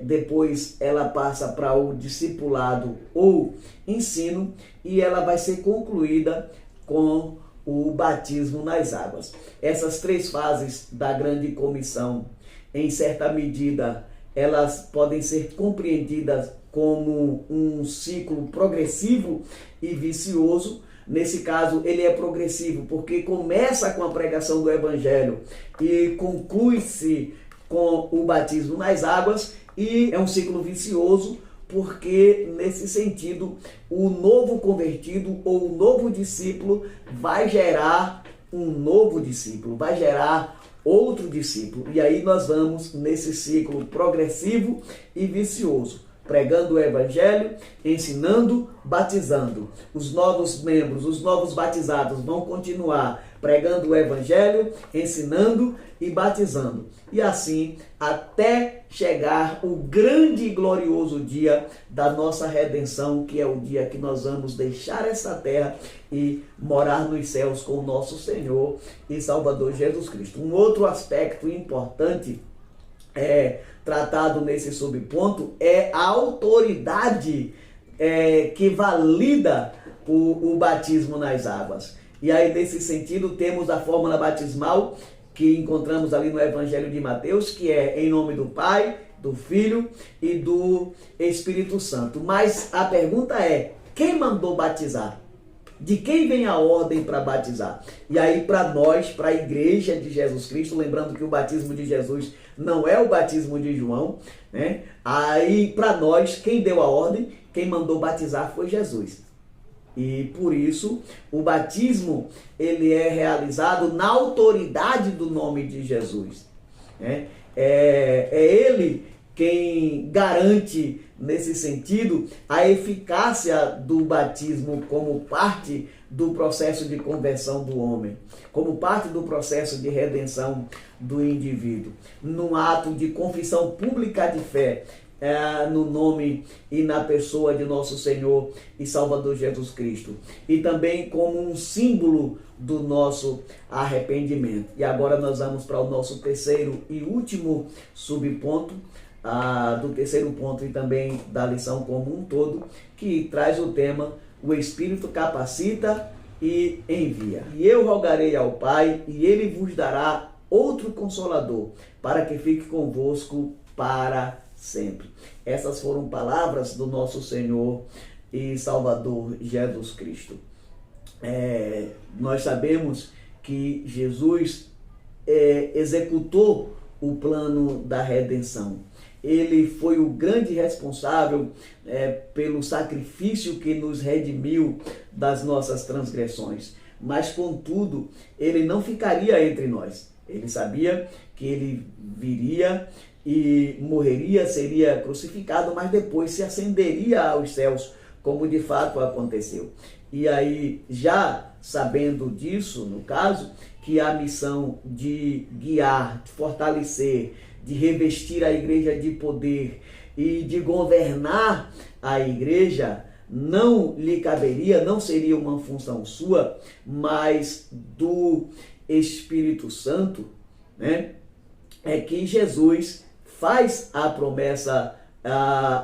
[SPEAKER 1] depois ela passa para o discipulado ou ensino, e ela vai ser concluída com o batismo nas águas. Essas 3 fases da grande comissão, em certa medida, elas podem ser compreendidas como um ciclo progressivo e vicioso. Nesse caso, ele é progressivo porque começa com a pregação do evangelho e conclui-se com o batismo nas águas, e é um ciclo vicioso porque, nesse sentido, o novo convertido ou o novo discípulo vai gerar um novo discípulo, vai gerar outro discípulo. E aí nós vamos nesse ciclo progressivo e vicioso, pregando o evangelho, ensinando, batizando. Os novos membros, os novos batizados vão continuar pregando o evangelho, ensinando e batizando. E assim até chegar o grande e glorioso dia da nossa redenção, que é o dia que nós vamos deixar essa terra e morar nos céus com o nosso Senhor e Salvador Jesus Cristo. Um outro aspecto importante tratado nesse subponto é a autoridade que valida o batismo nas águas. E aí, nesse sentido, temos a fórmula batismal que encontramos ali no Evangelho de Mateus, que é em nome do Pai, do Filho e do Espírito Santo. Mas a pergunta é, quem mandou batizar? De quem vem a ordem para batizar? E aí, para nós, para a igreja de Jesus Cristo, lembrando que o batismo de Jesus não é o batismo de João, né? Aí, para nós, quem deu a ordem, quem mandou batizar foi Jesus. E por isso, o batismo, ele é realizado na autoridade do nome de Jesus, né? É ele quem garante, nesse sentido, a eficácia do batismo como parte do processo de conversão do homem, como parte do processo de redenção do indivíduo, num ato de confissão pública de fé, no nome e na pessoa de nosso Senhor e Salvador Jesus Cristo, e também como um símbolo do nosso arrependimento. E agora nós vamos para o nosso terceiro e último subponto, do terceiro ponto e também da lição como um todo, que traz o tema: o Espírito capacita e envia. E eu rogarei ao Pai, e Ele vos dará outro Consolador, para que fique convosco para sempre. Essas foram palavras do nosso Senhor e Salvador Jesus Cristo. Nós sabemos que Jesus executou o plano da redenção. Ele foi o grande responsável pelo sacrifício que nos redimiu das nossas transgressões. Mas, contudo, ele não ficaria entre nós. Ele sabia que ele viria e morreria, seria crucificado, mas depois se ascenderia aos céus, como de fato aconteceu. E aí, já sabendo disso, no caso, que a missão de guiar, de fortalecer, de revestir a igreja de poder e de governar a igreja, não lhe caberia, não seria uma função sua, mas do Espírito Santo, né? É que Jesus faz a promessa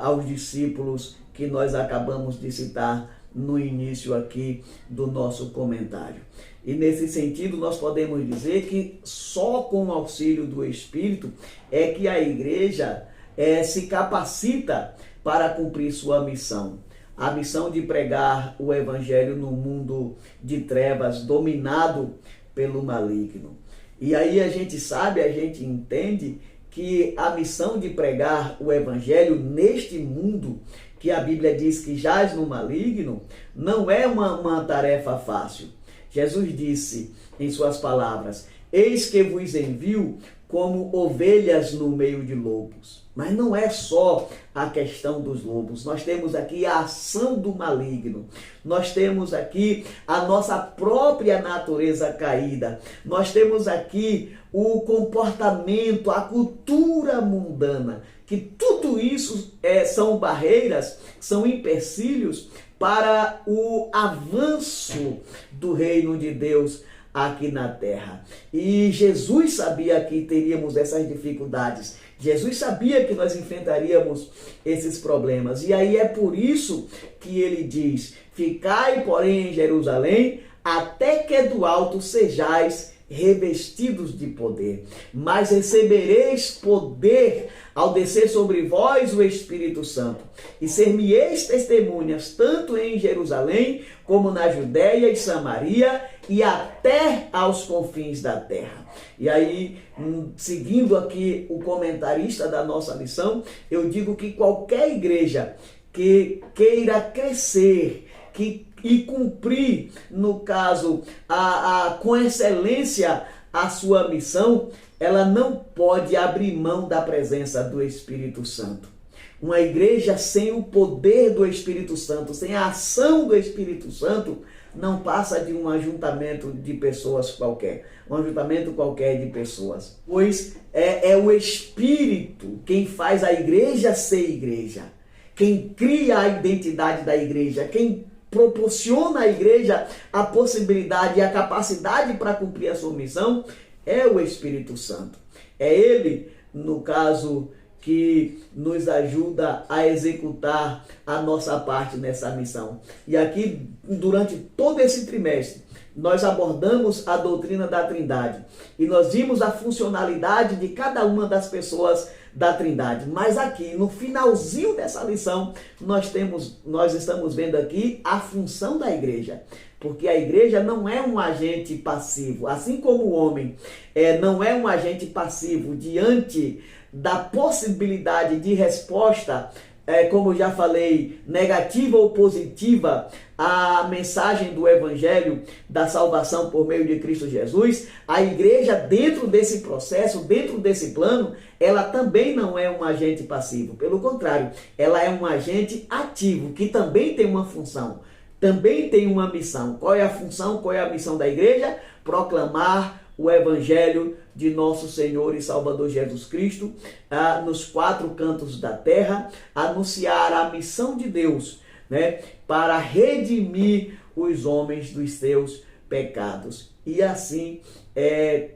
[SPEAKER 1] aos discípulos que nós acabamos de citar no início aqui do nosso comentário. E nesse sentido nós podemos dizer que só com o auxílio do Espírito é que a igreja se capacita para cumprir sua missão. A missão de pregar o evangelho no mundo de trevas dominado pelo maligno. E aí a gente sabe, a gente entende que a missão de pregar o evangelho neste mundo que a Bíblia diz que jaz no maligno, não é uma tarefa fácil. Jesus disse em suas palavras: eis que vos envio como ovelhas no meio de lobos. Mas não é só a questão dos lobos. Nós temos aqui a ação do maligno. Nós temos aqui a nossa própria natureza caída. Nós temos aqui o comportamento, a cultura mundana. Que tudo isso são barreiras, são empecilhos para o avanço do reino de Deus aqui na terra. E Jesus sabia que teríamos essas dificuldades. Jesus sabia que nós enfrentaríamos esses problemas. E aí é por isso que ele diz: ficai, porém, em Jerusalém, até que do alto sejais revestidos de poder. Mas recebereis poder ao descer sobre vós o Espírito Santo. E ser-me-eis testemunhas, tanto em Jerusalém, como na Judéia e Samaria, e até aos confins da terra. E aí, seguindo aqui o comentarista da nossa lição, eu digo que qualquer igreja que queira crescer, e cumprir, no caso, com excelência a sua missão, ela não pode abrir mão da presença do Espírito Santo. Uma igreja sem o poder do Espírito Santo, sem a ação do Espírito Santo, não passa de um ajuntamento de pessoas qualquer, um ajuntamento qualquer de pessoas. Pois é o Espírito quem faz a igreja ser igreja, quem cria a identidade da igreja, quem proporciona à igreja a possibilidade e a capacidade para cumprir a sua missão, é o Espírito Santo. É ele, no caso, que nos ajuda a executar a nossa parte nessa missão. E aqui, durante todo esse trimestre, nós abordamos a doutrina da Trindade e nós vimos a funcionalidade de cada uma das pessoas da Trindade. Mas aqui, no finalzinho dessa lição, nós estamos vendo aqui a função da igreja. Porque a igreja não é um agente passivo, assim como o homem não é um agente passivo diante da possibilidade de resposta, como já falei, negativa ou positiva, a mensagem do Evangelho da salvação por meio de Cristo Jesus. A igreja, dentro desse processo, dentro desse plano, ela também não é um agente passivo. Pelo contrário, ela é um agente ativo, que também tem uma função, também tem uma missão. Qual é a função, qual é a missão da igreja? Proclamar o Evangelho de nosso Senhor e Salvador Jesus Cristo nos quatro cantos da terra, anunciar a missão de Deus, né, para redimir os homens dos seus pecados e assim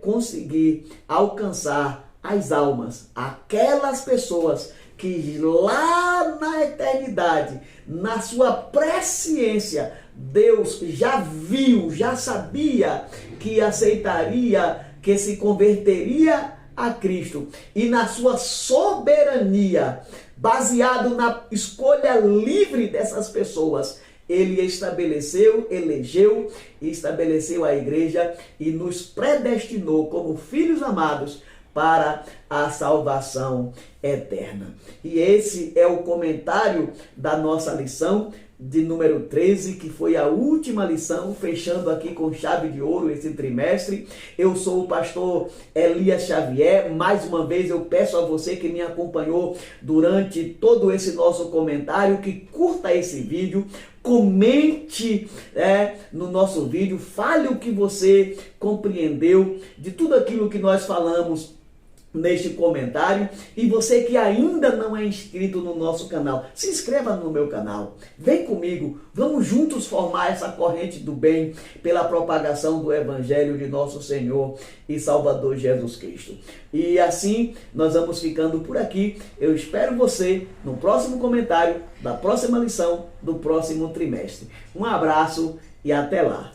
[SPEAKER 1] conseguir alcançar as almas, aquelas pessoas que lá na eternidade, na sua presciência, Deus já viu, já sabia que aceitaria, que se converteria a Cristo. E na sua soberania, baseado na escolha livre dessas pessoas, ele estabeleceu, elegeu e estabeleceu a igreja e nos predestinou como filhos amados para a salvação eterna. E esse é o comentário da nossa lição de número 13, que foi a última lição, fechando aqui com chave de ouro esse trimestre. Eu sou o pastor Elias Xavier. Mais uma vez eu peço a você que me acompanhou durante todo esse nosso comentário, que curta esse vídeo, comente no nosso vídeo, fale o que você compreendeu de tudo aquilo que nós falamos neste comentário. E você que ainda não é inscrito no nosso canal, se inscreva no meu canal, vem comigo, vamos juntos formar essa corrente do bem pela propagação do Evangelho de nosso Senhor e Salvador Jesus Cristo. E assim nós vamos ficando por aqui. Eu espero você no próximo comentário da próxima lição do próximo trimestre. Um abraço e até lá.